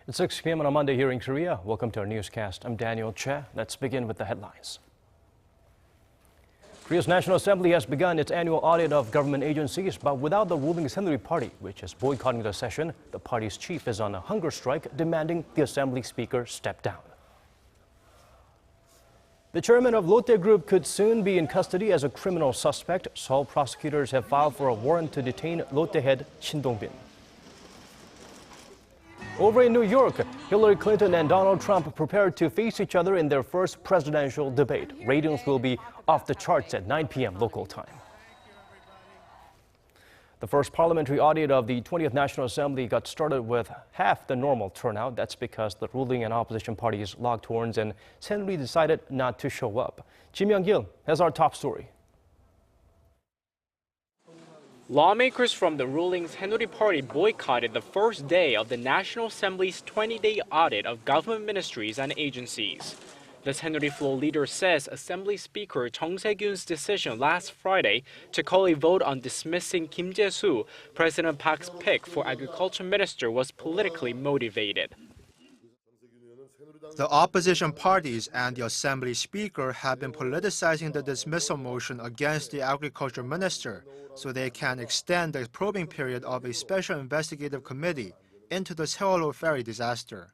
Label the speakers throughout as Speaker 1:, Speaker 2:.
Speaker 1: It's 6 p.m. on a Monday here in Korea. Welcome to our newscast. I'm Daniel Che. Let's begin with the headlines. Korea's National Assembly has begun its annual audit of government agencies, but without the ruling Saenuri Party, which is boycotting the session. The party's chief is on a hunger strike, demanding the Assembly Speaker step down. The chairman of Lotte Group could soon be in custody as a criminal suspect. Seoul prosecutors have filed for a warrant to detain Lotte head Shin Dong-bin. Over in New York, Hillary Clinton and Donald Trump prepared to face each other in their first presidential debate. Ratings will be off the charts at 9 p.m. local time. The first parliamentary audit of the 20th National Assembly got started with half the normal turnout. That's because the ruling and opposition parties locked horns and Saenuri decided not to show up. Kim Young-gil has our top story.
Speaker 2: Lawmakers from the ruling Saenuri Party boycotted the first day of the National Assembly's 20-day audit of government ministries and agencies. The Saenuri floor leader says Assembly Speaker Chung Se-kyun's decision last Friday to call a vote on dismissing Kim Jae-soo, President Park's pick for Agriculture Minister, was politically motivated.
Speaker 3: The opposition parties and the Assembly Speaker have been politicizing the dismissal motion against the Agriculture Minister so they can extend the probing period of a special investigative committee into the Seoul ferry disaster.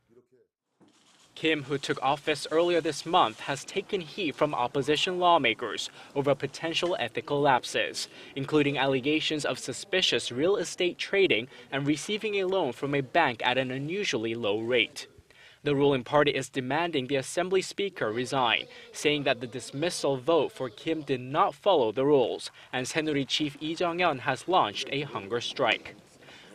Speaker 2: Kim, who took office earlier this month, has taken heat from opposition lawmakers over potential ethical lapses, including allegations of suspicious real estate trading and receiving a loan from a bank at an unusually low rate. The ruling party is demanding the Assembly Speaker resign, saying that the dismissal vote for Kim did not follow the rules, and Saenuri Chief Lee Jong-yeon has launched a hunger strike.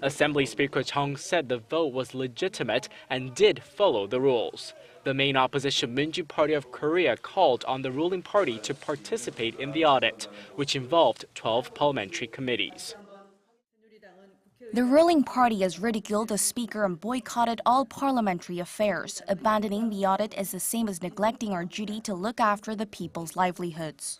Speaker 2: Assembly Speaker Chung said the vote was legitimate and did follow the rules. The main opposition Minju Party of Korea called on the ruling party to participate in the audit, which involved 12 parliamentary committees.
Speaker 4: The ruling party has ridiculed the speaker and boycotted all parliamentary affairs. Abandoning the audit is the same as neglecting our duty to look after the people's livelihoods.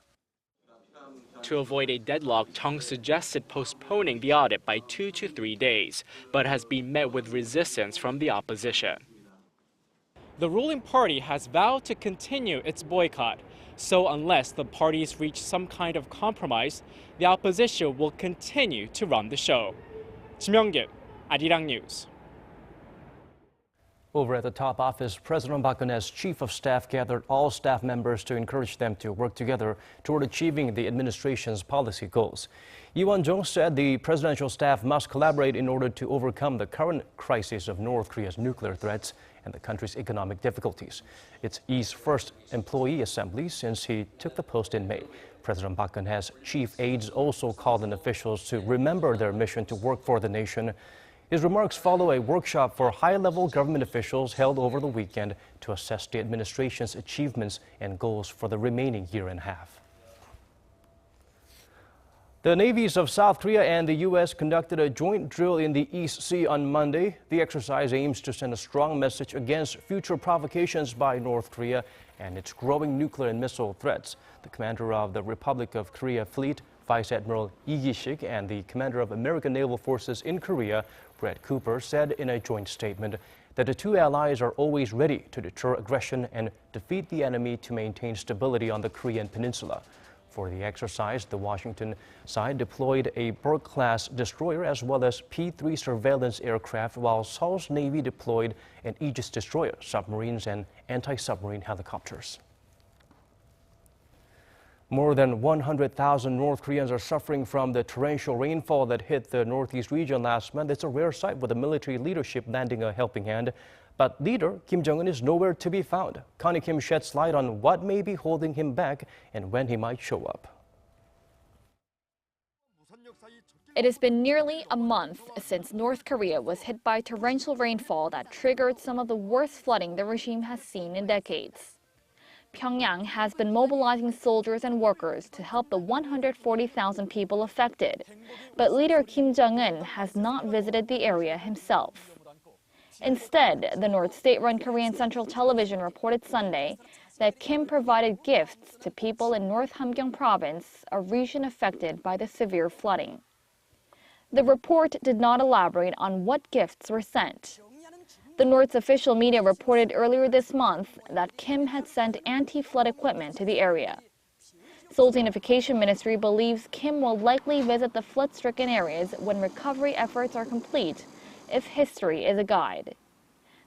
Speaker 2: To avoid a deadlock, Chung suggested postponing the audit by 2 to 3 days, but has been met with resistance from the opposition. The ruling party has vowed to continue its boycott, so unless the parties reach some kind of compromise, the opposition will continue to run the show. Kim Young-gil, Arirang News.
Speaker 1: Over at the top office, President Park Geun-hye's chief of staff gathered all staff members to encourage them to work together toward achieving the administration's policy goals. Lee Won-jung said the presidential staff must collaborate in order to overcome the current crisis of North Korea's nuclear threats and the country's economic difficulties. It's Lee's first employee assembly since he took the post in May. President Park Geun-hye's chief aides also called on officials to remember their mission to work for the nation. His remarks follow a workshop for high-level government officials held over the weekend to assess the administration's achievements and goals for the remaining year and a half. The navies of South Korea and the U.S. conducted a joint drill in the East Sea on Monday. The exercise aims to send a strong message against future provocations by North Korea and its growing nuclear and missile threats. The commander of the Republic of Korea Fleet, Vice Admiral Lee Gi-sik, and the commander of American Naval Forces in Korea, Brett Cooper, said in a joint statement that the two allies are always ready to deter aggression and defeat the enemy to maintain stability on the Korean peninsula. For the exercise, the Washington side deployed a Burke-class destroyer as well as P-3 surveillance aircraft, while Seoul's Navy deployed an Aegis destroyer, submarines, and anti-submarine helicopters. More than 100,000 North Koreans are suffering from the torrential rainfall that hit the northeast region last month. It's a rare sight with the military leadership lending a helping hand. But leader Kim Jong-un is nowhere to be found. Connie Kim sheds light on what may be holding him back and when he might show up.
Speaker 5: It has been nearly a month since North Korea was hit by torrential rainfall that triggered some of the worst flooding the regime has seen in decades. Pyongyang has been mobilizing soldiers and workers to help the 140,000 people affected, but leader Kim Jong-un has not visited the area himself. Instead, the North state-run Korean Central Television reported Sunday that Kim provided gifts to people in North Hamgyong province, a region affected by the severe flooding. The report did not elaborate on what gifts were sent. The North's official media reported earlier this month that Kim had sent anti-flood equipment to the area. Seoul's Unification Ministry believes Kim will likely visit the flood-stricken areas when recovery efforts are complete, if history is a guide.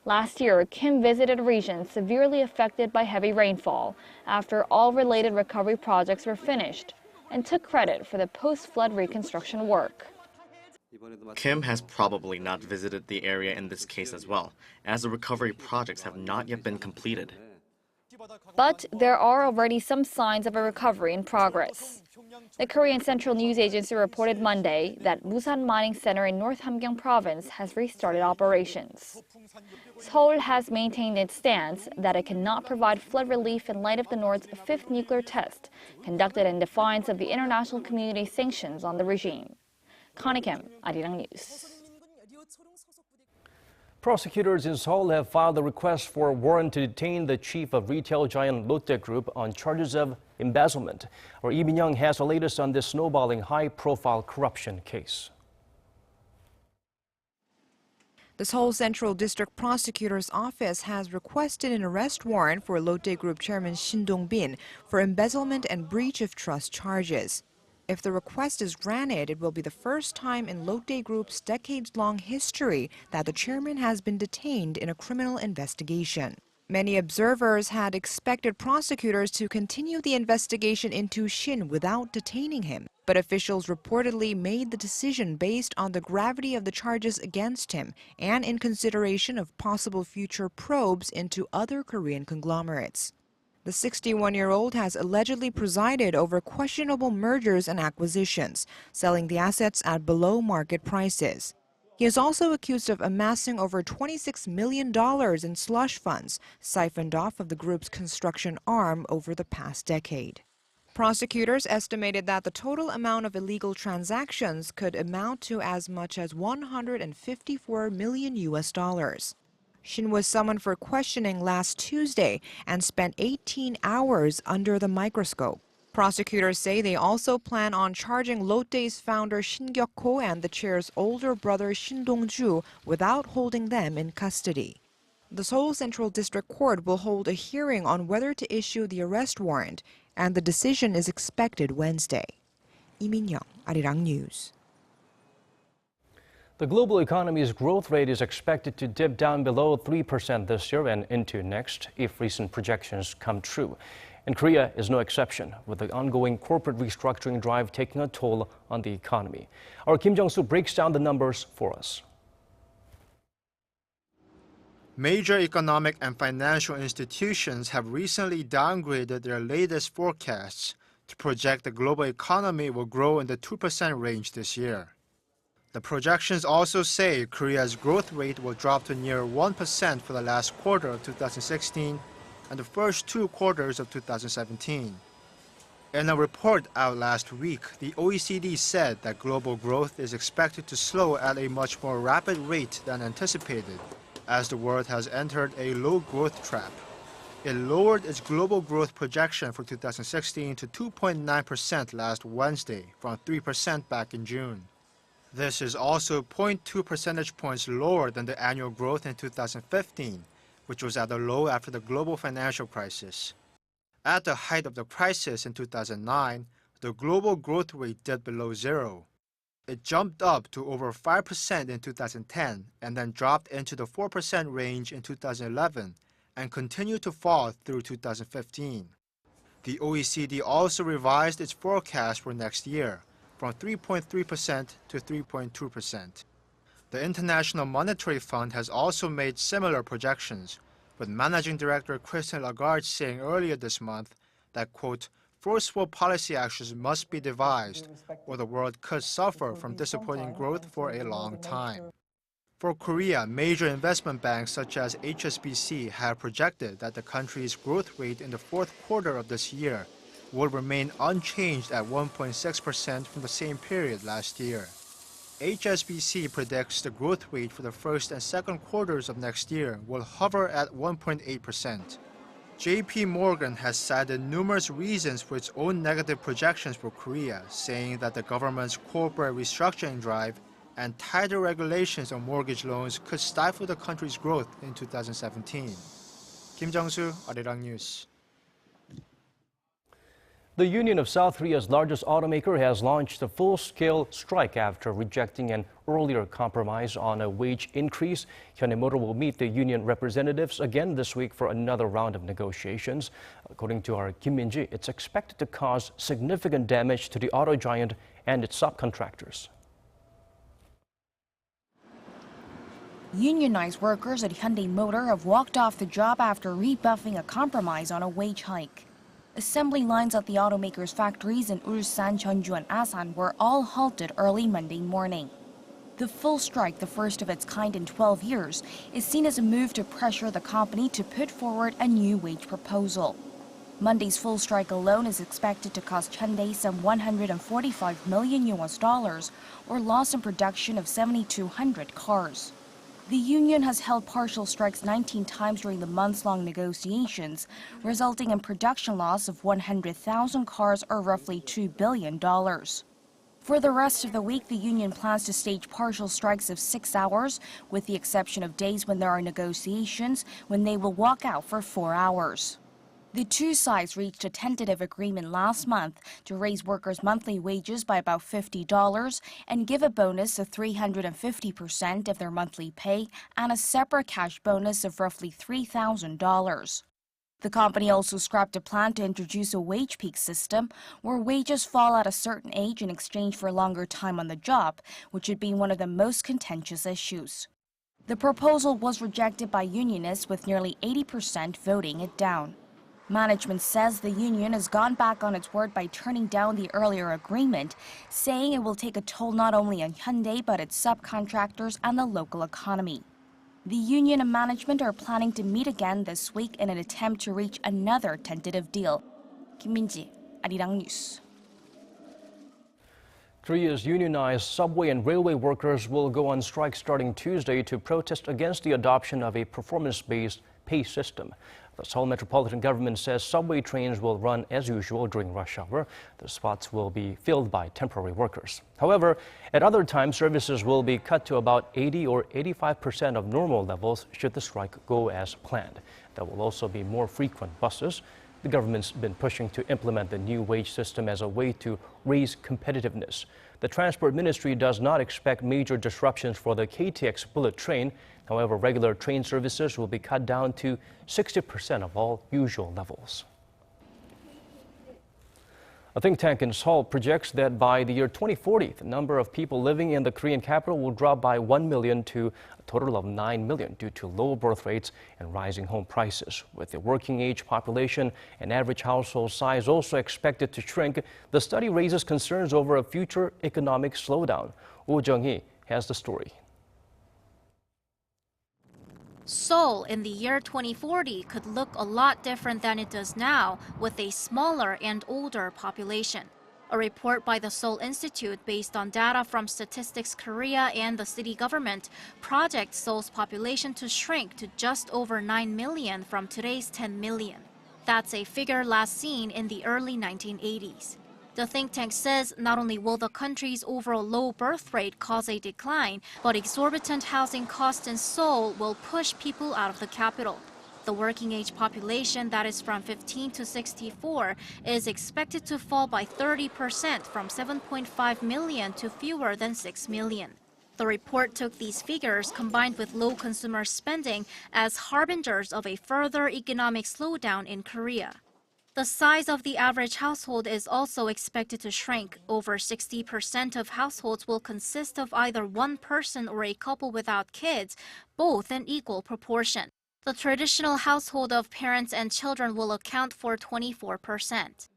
Speaker 5: Last year, Kim visited regions severely affected by heavy rainfall after all related recovery projects were finished, and took credit for the post-flood reconstruction work.
Speaker 6: Kim has probably not visited the area in this case as well, as the recovery projects have not yet been completed.
Speaker 5: But there are already some signs of a recovery in progress. The Korean Central News Agency reported Monday that Musan Mining Center in North Hamgyong Province has restarted operations. Seoul has maintained its stance that it cannot provide flood relief in light of the North's fifth nuclear test, conducted in defiance of the international community's sanctions on the regime. Connie Kim, Arirang News.
Speaker 1: Prosecutors in Seoul have filed a request for a warrant to detain the chief of retail giant Lotte Group on charges of embezzlement. Our Lee Min-young has the latest on this snowballing high-profile corruption case.
Speaker 7: The Seoul Central District Prosecutor's Office has requested an arrest warrant for Lotte Group Chairman Shin Dong-bin for embezzlement and breach of trust charges. If the request is granted, it will be the first time in Lotte Group's decades-long history that the chairman has been detained in a criminal investigation. Many observers had expected prosecutors to continue the investigation into Shin without detaining him, but officials reportedly made the decision based on the gravity of the charges against him and in consideration of possible future probes into other Korean conglomerates. The 61-year-old has allegedly presided over questionable mergers and acquisitions, selling the assets at below-market prices. He is also accused of amassing over $26 million in slush funds, siphoned off of the group's construction arm over the past decade. Prosecutors estimated that the total amount of illegal transactions could amount to as much as $154 million. Shin was summoned for questioning last Tuesday and spent 18 hours under the microscope. Prosecutors say they also plan on charging Lotte's founder Shin Gyuk-ho and the chair's older brother Shin Dong-ju without holding them in custody. The Seoul Central District Court will hold a hearing on whether to issue the arrest warrant, and the decision is expected Wednesday. Lee Min-young, Arirang News.
Speaker 1: The global economy's growth rate is expected to dip down below 3% this year and into next if recent projections come true. And Korea is no exception, with the ongoing corporate restructuring drive taking a toll on the economy. Our Kim Jung-soo breaks down the numbers for us.
Speaker 3: Major economic and financial institutions have recently downgraded their latest forecasts to project the global economy will grow in the 2% range this year. The projections also say Korea's growth rate will drop to near 1% for the last quarter of 2016 and the first 2 quarters of 2017. In a report out last week, the OECD said that global growth is expected to slow at a much more rapid rate than anticipated, as the world has entered a low growth trap. It lowered its global growth projection for 2016 to 2.9% last Wednesday, from 3% back in June. This is also 0.2 percentage points lower than the annual growth in 2015, which was at a low after the global financial crisis. At the height of the crisis in 2009, the global growth rate dipped below zero. It jumped up to over 5% in 2010 and then dropped into the 4% range in 2011 and continued to fall through 2015. The OECD also revised its forecast for next year, from 3.3% to 3.2%. The International Monetary Fund has also made similar projections, with Managing Director Christine Lagarde saying earlier this month that, quote, forceful policy actions must be devised, or the world could suffer from disappointing growth for a long time. For Korea, major investment banks such as HSBC have projected that the country's growth rate in the 4th quarter of this year will remain unchanged at 1.6% from the same period last year. HSBC predicts the growth rate for the 1st and 2nd quarters of next year will hover at 1.8%. JP Morgan has cited numerous reasons for its own negative projections for Korea, saying that the government's corporate restructuring drive and tighter regulations on mortgage loans could stifle the country's growth in 2017. Kim Jung-soo, Arirang News.
Speaker 1: The Union of South Korea's largest automaker has launched a full-scale strike after rejecting an earlier compromise on a wage increase. Hyundai Motor will meet the union representatives again this week for another round of negotiations. According to our Kim Min-ji, it's expected to cause significant damage to the auto giant and its subcontractors.
Speaker 4: Unionized workers at Hyundai Motor have walked off the job after rebuffing a compromise on a wage hike. Assembly lines at the automaker's factories in Ulsan, Jeonju, and Asan were all halted early Monday morning. The full strike, the first of its kind in 12 years, is seen as a move to pressure the company to put forward a new wage proposal. Monday's full strike alone is expected to cost Hyundai some $145 million or loss in production of 7,200 cars. The union has held partial strikes 19 times during the months-long negotiations, resulting in production loss of 100,000 cars or roughly $2 billion. For the rest of the week, the union plans to stage partial strikes of 6 hours, with the exception of days when there are negotiations, when they will walk out for 4 hours. The two sides reached a tentative agreement last month to raise workers' monthly wages by about $50 and give a bonus of 350% of their monthly pay and a separate cash bonus of roughly $3,000. The company also scrapped a plan to introduce a wage peak system where wages fall at a certain age in exchange for longer time on the job, which had been one of the most contentious issues. The proposal was rejected by unionists, with nearly 80% voting it down. Management says the union has gone back on its word by turning down the earlier agreement, saying it will take a toll not only on Hyundai but its subcontractors and the local economy. The union and management are planning to meet again this week in an attempt to reach another tentative deal. Kim Min-ji, Arirang News.
Speaker 1: Korea's unionized subway and railway workers will go on strike starting Tuesday to protest against the adoption of a performance-based pay system. The Seoul metropolitan government says subway trains will run as usual during rush hour. The spots will be filled by temporary workers. However, at other times, services will be cut to about 80 or 85% of normal levels should the strike go as planned. There will also be more frequent buses. The government's been pushing to implement the new wage system as a way to raise competitiveness. The Transport Ministry does not expect major disruptions for the KTX bullet train. However, regular train services will be cut down to 60% of all usual levels. A think tank in Seoul projects that by the year 2040, the number of people living in the Korean capital will drop by 1 million to a total of 9 million due to low birth rates and rising home prices. With the working age population and average household size also expected to shrink, the study raises concerns over a future economic slowdown. Oh Jung-hee has the story.
Speaker 8: Seoul in the year 2040 could look a lot different than it does now, with a smaller and older population. A report by the Seoul Institute, based on data from Statistics Korea and the city government, projects Seoul's population to shrink to just over 9 million from today's 10 million. That's a figure last seen in the early 1980s. The think tank says not only will the country's overall low birth rate cause a decline, but exorbitant housing costs in Seoul will push people out of the capital. The working age population, that is from 15 to 64, is expected to fall by 30% from 7.5 million to fewer than 6 million. The report took these figures combined with low consumer spending as harbingers of a further economic slowdown in Korea. The size of the average household is also expected to shrink. Over 60% of households will consist of either one person or a couple without kids, both in equal proportion. The traditional household of parents and children will account for 24%.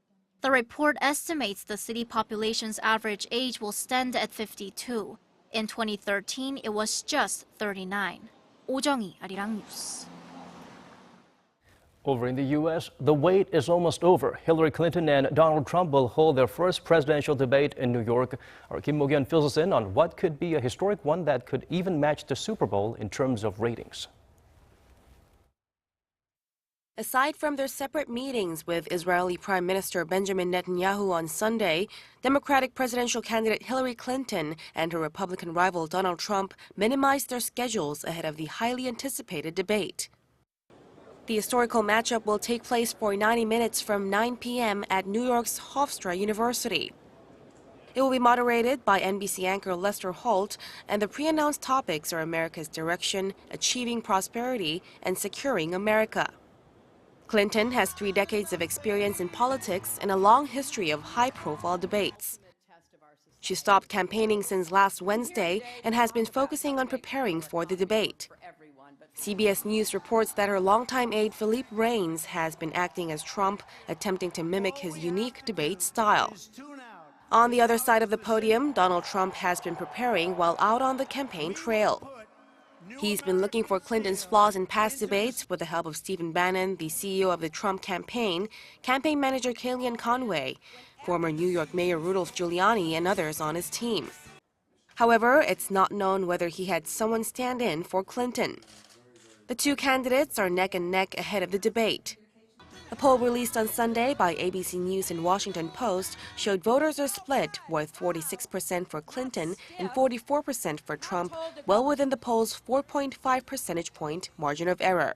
Speaker 8: The report estimates the city population's average age will stand at 52. In 2013, it was just 39. Oh Jung-hee, Arirang News.
Speaker 1: Over in the U.S., the wait is almost over. Hillary Clinton and Donald Trump will hold their first presidential debate in New York. Our Kim Mo-gyun fills us in on what could be a historic one that could even match the Super Bowl in terms of ratings.
Speaker 9: Aside from their separate meetings with Israeli Prime Minister Benjamin Netanyahu on Sunday, Democratic presidential candidate Hillary Clinton and her Republican rival Donald Trump minimized their schedules ahead of the highly anticipated debate. The historical matchup will take place for 90 minutes from 9 p.m. at New York's Hofstra University. It will be moderated by NBC anchor Lester Holt, and the pre-announced topics are America's direction, achieving prosperity, and securing America. Clinton has 3 decades of experience in politics and a long history of high-profile debates. She stopped campaigning since last Wednesday and has been focusing on preparing for the debate. CBS News reports that her longtime aide Philippe Reines has been acting as Trump, attempting to mimic his unique debate style. On the other side of the podium, Donald Trump has been preparing while out on the campaign trail. He's been looking for Clinton's flaws in past debates with the help of Stephen Bannon, the CEO of the Trump campaign manager Kellyanne Conway, former New York Mayor Rudolph Giuliani, and others on his team. However, it's not known whether he had someone stand in for Clinton. The 2 candidates are neck and neck ahead of the debate. A poll released on Sunday by ABC News and Washington Post showed voters are split, with 46% for Clinton and 44% for Trump, well within the poll's 4.5 percentage point margin of error.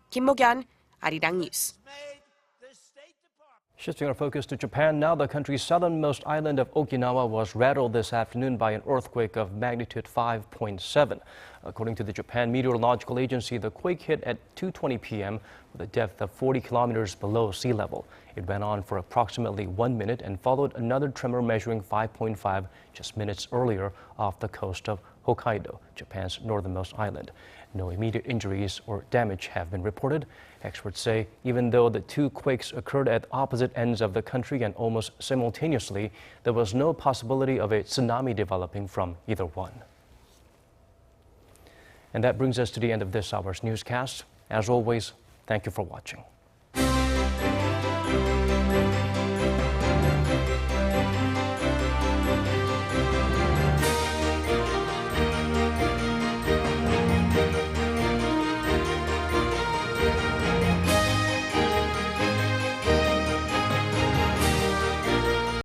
Speaker 9: Kim Mo-kyan, Arirang News.
Speaker 1: Shifting our focus to Japan now, the country's southernmost island of Okinawa was rattled this afternoon by an earthquake of magnitude 5.7. According to the Japan Meteorological Agency, the quake hit at 2:20 p.m. with a depth of 40 kilometers below sea level. It went on for approximately 1 minute and followed another tremor measuring 5.5 just minutes earlier off the coast of Hokkaido, Japan's northernmost island. No immediate injuries or damage have been reported. Experts say even though the 2 quakes occurred at opposite ends of the country and almost simultaneously, there was no possibility of a tsunami developing from either one. And that brings us to the end of this hour's newscast. As always, thank you for watching.